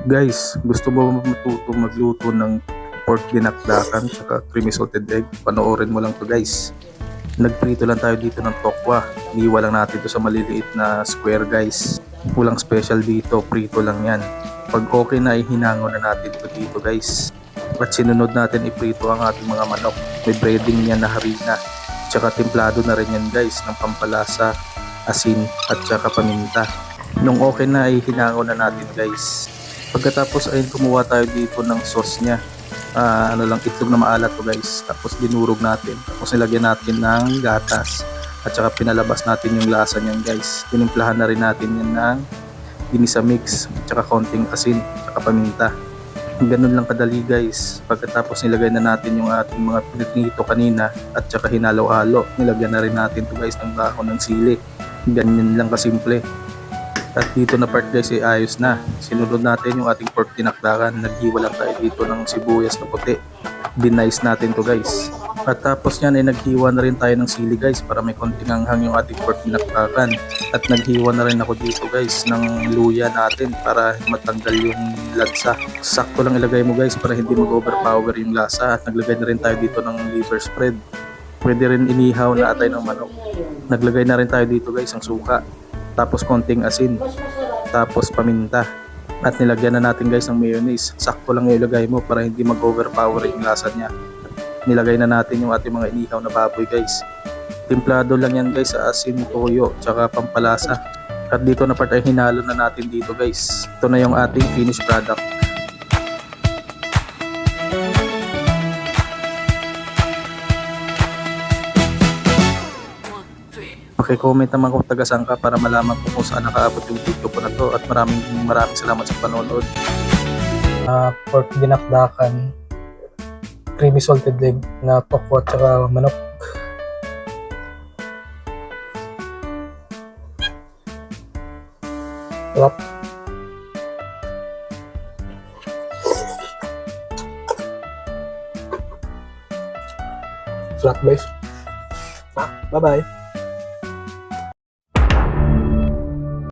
Guys, gusto mo matuto magluto ng pork dinakdakan saka creamy salted egg? Panoorin mo lang to guys. Nagprito lang tayo dito ng tokwa. Iniwa lang natin to sa maliliit na square guys. Walang special dito, prito lang yan. Pag okay na, ihinango na natin to dito guys. At sinunod natin iprito ang ating mga manok. May breading yan na harina. Tsaka templado na rin yan guys ng pampalasa, asin at tsaka paminta. Nung okay na, ihinango na natin guys. Pagkatapos ay kumuha tayo dito ng sauce niya. Itlog na maalat to guys. Tapos dinurog natin. Tapos nilagyan natin ng gatas. At saka pinalabas natin yung lasa niyan guys. Tinimplahan na rin natin yan ng ginisa mix. At saka konting asin. At saka paminta. Ganun lang kadali guys. Pagkatapos nilagay na natin yung ating mga pinito kanina. At saka hinalo-halo. Nilagyan na rin natin to guys ng dahon ng sili. Ganyan lang kasimple. At dito na part guys ay ayos na. Sinunod natin yung ating pork dinakdakan. Naghiwa lang tayo dito ng sibuyas na puti. Dinice natin to guys. At tapos yan ay naghiwa na rin tayo ng sili guys para may konting anghang yung ating pork dinakdakan. At naghiwa na rin ako dito guys ng luya natin para matanggal yung lansa. Sakto lang ilagay mo guys para hindi mag-overpower yung lasa. At naglagay na rin tayo dito ng liver spread. Pwede rin inihaw na atay ng manok. Naglagay na rin tayo dito guys ng suka. Tapos konting asin, tapos paminta. At nilagyan na natin guys ng mayonnaise. Sakto lang ilagay mo para hindi mag-overpower yung lasa niya. Nilagay na natin yung ating mga inihaw na baboy guys. Timplado lang yan guys sa asin, toyo, tsaka pampalasa. At dito na part ay hinalo na natin dito guys. Ito na yung ating finished product. Comment naman kung taga saan ka para malaman ko kung saan nakaabot yung video ko na to. At maraming salamat sa panonood. Pork dinakdakan, creamy salted egg na tokwa at saka manok. Sarap. Sarap guys. Bye bye.